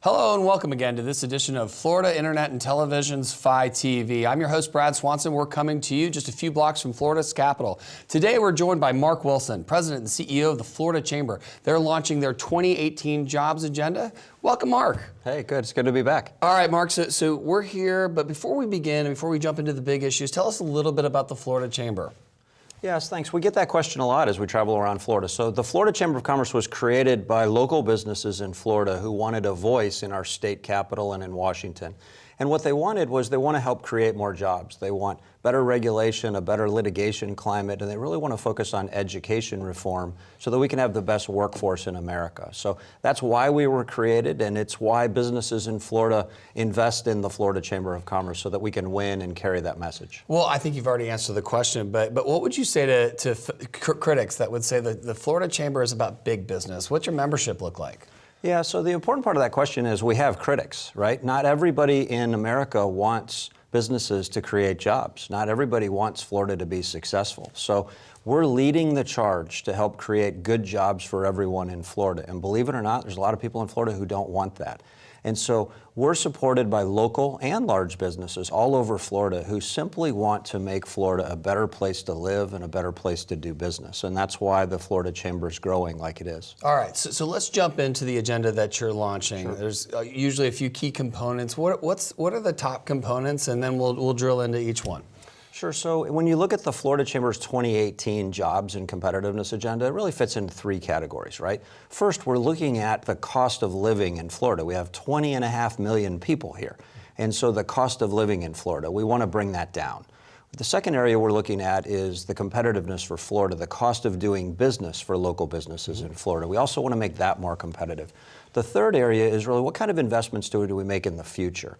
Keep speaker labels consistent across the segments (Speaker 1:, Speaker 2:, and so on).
Speaker 1: Hello and welcome again to this edition of Florida Internet and Television's FLITV. I'm your host, Brad Swanson. We're coming to you just a few blocks from Florida's capital. Today we're joined by Mark Wilson, President and CEO of the Florida Chamber. They're launching their 2018 jobs agenda. Welcome, Mark.
Speaker 2: Hey, good. It's good to be back.
Speaker 1: All right, Mark, so we're here, but before we begin and before we jump into the big issues, tell us a little bit about the Florida Chamber.
Speaker 2: Yes, thanks. We get that question a lot as we travel around Florida. So the Florida Chamber of Commerce was created by local businesses in Florida who wanted a voice in our state capital and in Washington. And what they wanted was they want to help create more jobs. They want better regulation, a better litigation climate, and they really want to focus on education reform so that we can have the best workforce in America. So that's why we were created, and it's why businesses in Florida invest in the Florida Chamber of Commerce so that we can win and carry that message.
Speaker 1: Well, I think you've already answered the question, but what would you say to critics that would say that the Florida Chamber is about big business? What's your membership look like?
Speaker 2: Yeah, so the important part of that question is we have critics, right? Not everybody in America wants businesses to create jobs. Not everybody wants Florida to be successful. So we're leading the charge to help create good jobs for everyone in Florida. And believe it or not, there's a lot of people in Florida who don't want that. And so we're supported by local and large businesses all over Florida who simply want to make Florida a better place to live and a better place to do business. And that's why the Florida Chamber is growing like it is.
Speaker 1: All right, so let's jump into the agenda that you're launching.
Speaker 2: Sure.
Speaker 1: There's usually a few key components. What are the top components, and then we'll drill into each one.
Speaker 2: Sure. So when you look at the Florida Chamber's 2018 jobs and competitiveness agenda, it really fits into three categories, right? First, we're looking at the cost of living in Florida. We have 20.5 million people here. And so the cost of living in Florida, we want to bring that down. The second area we're looking at is the competitiveness for Florida, the cost of doing business for local businesses in Florida. We also want to make that more competitive. The third area is really what kind of investments do we make in the future?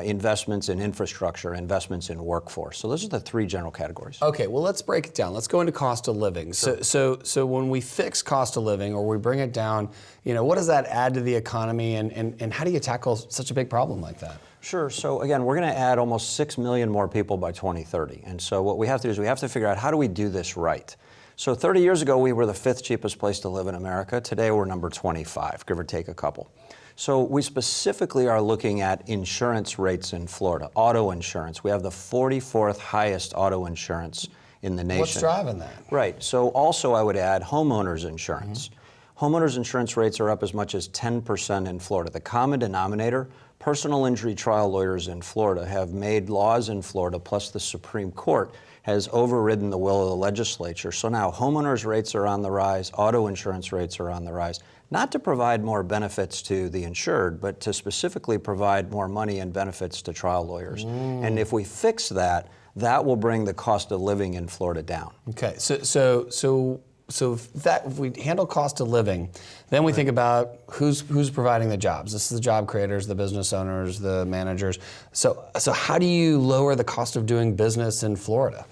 Speaker 2: Investments in infrastructure, investments in workforce. So those are the three general categories.
Speaker 1: Okay, well, let's break it down. Let's go into cost of living.
Speaker 2: Sure.
Speaker 1: So when we fix cost of living or we bring it down, what does that add to the economy, and how do you tackle such a big problem like that?
Speaker 2: Sure. So again, we're going to add almost 6 million more people by 2030. And so what we have to do is we have to figure out how do we do this right. So 30 years ago, we were the 5th cheapest place to live in America. Today, we're number 25, give or take a couple. So we specifically are looking at insurance rates in Florida, auto insurance. We have the 44th highest auto insurance in the nation.
Speaker 1: What's driving that?
Speaker 2: Right. So also I would add homeowners insurance. Homeowners insurance rates are up as much as 10% in Florida. The common denominator, personal injury trial lawyers in Florida have made laws in Florida, plus the Supreme Court has overridden the will of the legislature. So now homeowners rates are on the rise, auto insurance rates are on the rise, not to provide more benefits to the insured, but to specifically provide more money and benefits to trial lawyers. And if we fix that, that will bring the cost of living in Florida down.
Speaker 1: Okay, so if we handle cost of living, then we think about who's providing the jobs. This is the job creators, the business owners, the managers. So how do you lower the cost of doing business in Florida?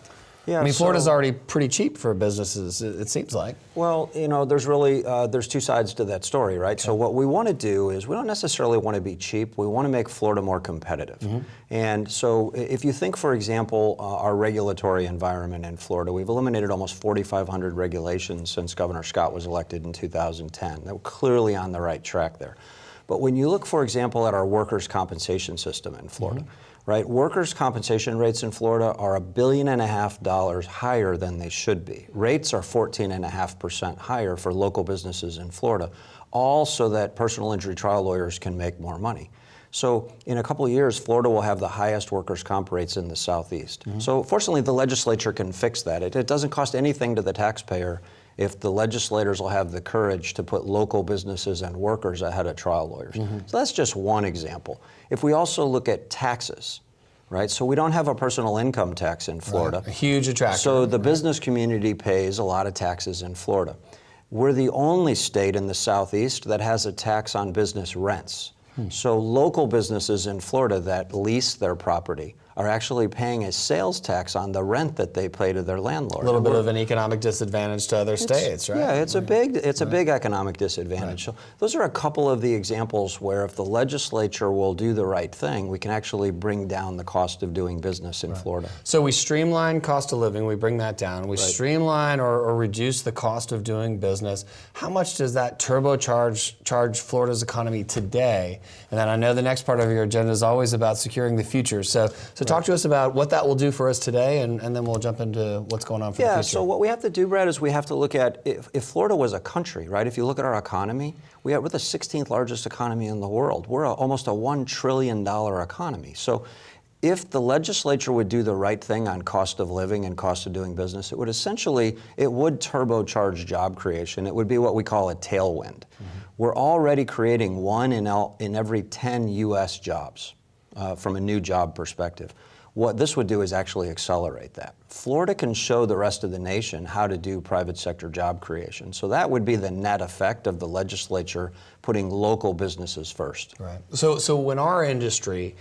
Speaker 2: Yeah,
Speaker 1: I mean, Florida's already pretty cheap for businesses, it seems like.
Speaker 2: Well, there's two sides to that story, right? Okay. So what we want to do is we don't necessarily want to be cheap. We want to make Florida more competitive. And so if you think, for example, our regulatory environment in Florida, we've eliminated almost 4,500 regulations since Governor Scott was elected in 2010. We're clearly on the right track there. But when you look, for example, at our workers' compensation system in Florida, right? Workers' compensation rates in Florida are $1.5 billion higher than they should be. Rates are 14.5% higher for local businesses in Florida, all so that personal injury trial lawyers can make more money. So in a couple of years, Florida will have the highest workers' comp rates in the Southeast. So fortunately, the legislature can fix that. It doesn't cost anything to the taxpayer if the legislators will have the courage to put local businesses and workers ahead of trial lawyers. So that's just one example. If we also look at taxes, right? So we don't have a personal income tax in Florida.
Speaker 1: Right. A huge attractor.
Speaker 2: So the business community pays a lot of taxes in Florida. We're the only state in the Southeast that has a tax on business rents. So local businesses in Florida that lease their property are actually paying a sales tax on the rent that they pay to their landlord.
Speaker 1: A little bit of an economic disadvantage to other states, right?
Speaker 2: Yeah, it's a big economic disadvantage. So those are a couple of the examples where if the legislature will do the right thing, we can actually bring down the cost of doing business in Florida.
Speaker 1: So we streamline cost of living, we bring that down. We streamline or reduce the cost of doing business. How much does that turbocharge Florida's economy today? And then I know the next part of your agenda is always about securing the future. So talk to us about what that will do for us today, and then we'll jump into what's going on for the future.
Speaker 2: Yeah, so what we have to do, Brad, is we have to look at, if Florida was a country, right? If you look at our economy, we're the 16th largest economy in the world. We're almost a $1 trillion economy. So if the legislature would do the right thing on cost of living and cost of doing business, it would turbocharge job creation. It would be what we call a tailwind. We're already creating 1 in every 10 U.S. jobs from a new job perspective. What this would do is actually accelerate that. Florida can show the rest of the nation how to do private sector job creation. So that would be the net effect of the legislature putting local businesses first.
Speaker 1: Right. So when our industry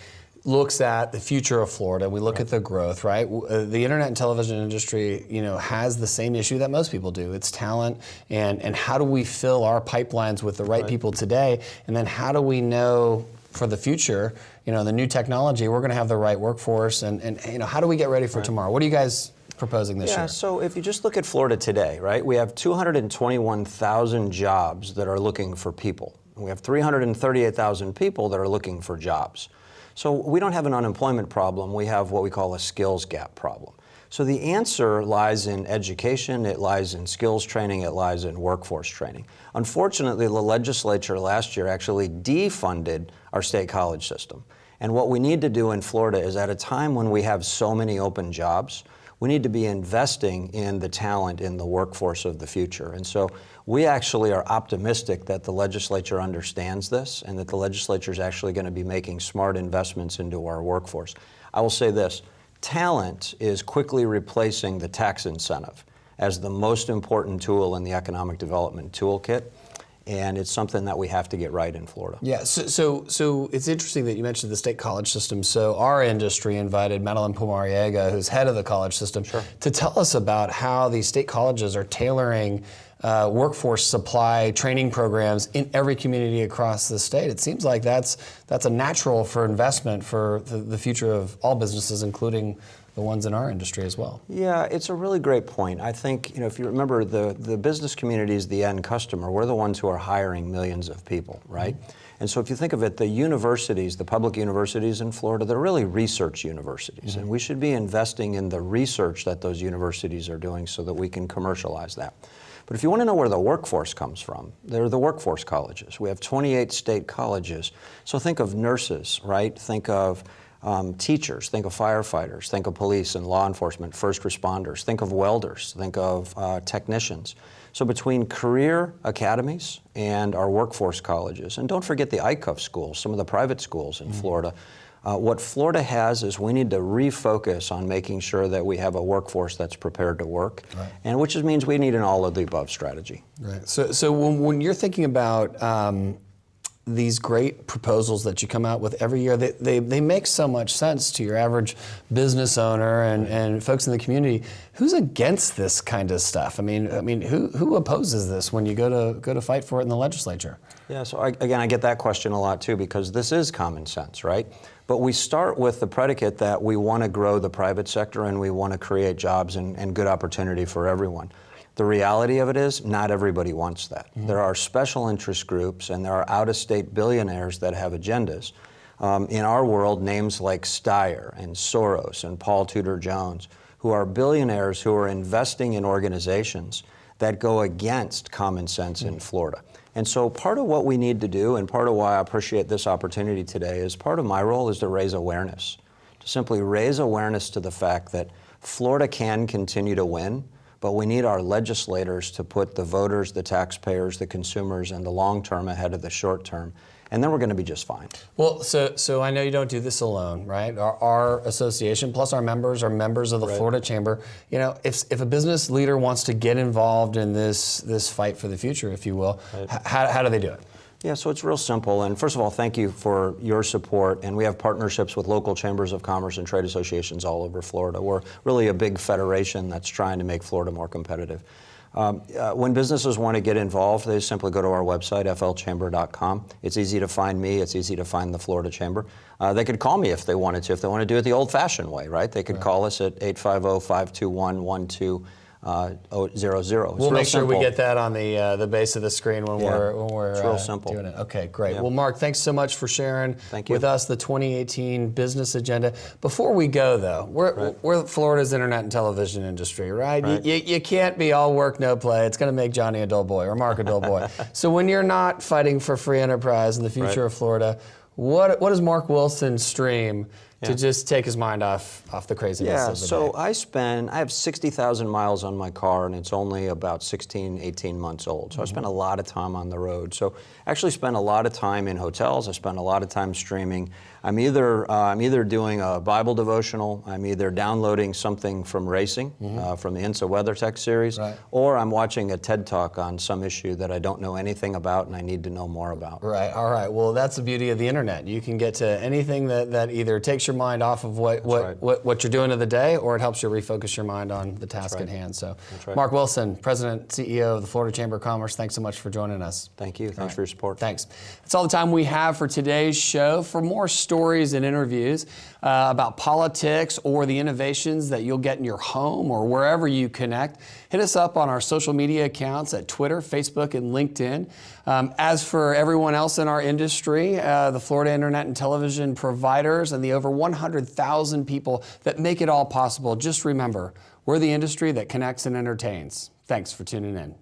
Speaker 1: looks at the future of Florida, we look at the growth, right? The internet and television industry, has the same issue that most people do. It's talent, and how do we fill our pipelines with the right people today? And then how do we know for the future, the new technology, we're going to have the right workforce, and how do we get ready for tomorrow? What are you guys proposing this year?
Speaker 2: Yeah, so if you just look at Florida today, right, we have 221,000 jobs that are looking for people. We have 338,000 people that are looking for jobs. So we don't have an unemployment problem, we have what we call a skills gap problem. So the answer lies in education, it lies in skills training, it lies in workforce training. Unfortunately, the legislature last year actually defunded our state college system. And what we need to do in Florida is, at a time when we have so many open jobs, we need to be investing in the talent in the workforce of the future. And so we actually are optimistic that the legislature understands this and that the legislature is actually going to be making smart investments into our workforce. I will say this, talent is quickly replacing the tax incentive as the most important tool in the economic development toolkit. And it's something that we have to get right in Florida.
Speaker 1: Yeah, so it's interesting that you mentioned the state college system. So our industry invited Madeline Pumariega, who's head of the college system, to tell us about how these state colleges are tailoring workforce supply training programs in every community across the state. It seems like that's a natural for investment for the future of all businesses, including the ones in our industry as well.
Speaker 2: Yeah, it's a really great point. I think, if you remember, the business community is the end customer. We're the ones who are hiring millions of people, right? And so if you think of it, the universities, the public universities in Florida, they're really research universities. And we should be investing in the research that those universities are doing so that we can commercialize that. But if you want to know where the workforce comes from, they're the workforce colleges. We have 28 state colleges. So think of nurses, right? Think of teachers, think of firefighters, think of police and law enforcement, first responders, think of welders, think of technicians. So between career academies and our workforce colleges, and don't forget the ICUF schools, some of the private schools in Florida, what Florida has is we need to refocus on making sure that we have a workforce that's prepared to work, and which means we need an all-of-the-above strategy.
Speaker 1: Right. So when you're thinking about these great proposals that you come out with every year, they make so much sense to your average business owner and folks in the community. Who's against this kind of stuff? I mean, who opposes this when you go to fight for it in the legislature?
Speaker 2: Yeah, so I get that question a lot too, because this is common sense, right? But we start with the predicate that we want to grow the private sector and we want to create jobs and good opportunity for everyone. The reality of it is, not everybody wants that. There are special interest groups and there are out-of-state billionaires that have agendas. In our world, names like Steyer and Soros and Paul Tudor Jones, who are billionaires who are investing in organizations that go against common sense in Florida. And so part of what we need to do, and part of why I appreciate this opportunity today, is part of my role is to raise awareness. To simply raise awareness to the fact that Florida can continue to win, but we need our legislators to put the voters, the taxpayers, the consumers, and the long term ahead of the short term. And then we're going to be just fine.
Speaker 1: Well, so I know you don't do this alone, right? Our association, plus our members, are members of the Florida Chamber. If a business leader wants to get involved in this fight for the future, if you will, how do they do it?
Speaker 2: Yeah, so it's real simple. And first of all, thank you for your support. And we have partnerships with local chambers of commerce and trade associations all over Florida. We're really a big federation that's trying to make Florida more competitive. When businesses want to get involved, they simply go to our website, FLchamber.com. It's easy to find me. It's easy to find the Florida Chamber. They could call me if they wanted to. If they want to do it the old-fashioned way, right? They could call us at 850-521-1200.
Speaker 1: We'll make sure we get that on the base of the screen when we're
Speaker 2: it's real simple.
Speaker 1: doing it. Okay, great.
Speaker 2: Yeah.
Speaker 1: Well, Mark, thanks so much for sharing
Speaker 2: Thank you.
Speaker 1: with us the 2018 business agenda. Before we go, though, we're Florida's internet and television industry, right? You can't be all work, no play. It's going to make Johnny a dull boy or Mark a dull boy. So when you're not fighting for free enterprise and the future of Florida, what does Mark Wilson stream to just take his mind off the craziness of the
Speaker 2: so
Speaker 1: day?
Speaker 2: I have 60,000 miles on my car, and it's only about 16, 18 months old. So I spend a lot of time on the road. So I actually spend a lot of time in hotels. I spend a lot of time streaming. I'm either doing a Bible devotional, I'm either downloading something from racing, from the INSA WeatherTech series, or I'm watching a TED Talk on some issue that I don't know anything about and I need to know more about.
Speaker 1: Right, all right. Well, that's the beauty of the internet. You can get to anything that either takes your mind off of what you're doing of the day, or it helps you refocus your mind on the task at hand. So, Mark Wilson, President, CEO of the Florida Chamber of Commerce, thanks so much for joining us.
Speaker 2: Thank you. Thanks for your support.
Speaker 1: Thanks. That's all the time we have for today's show. For more stories and interviews about politics or the innovations that you'll get in your home or wherever you connect, hit us up on our social media accounts at Twitter, Facebook, and LinkedIn. As for everyone else in our industry, the Florida Internet and Television providers and the over 100,000 people that make it all possible, just remember, we're the industry that connects and entertains. Thanks for tuning in.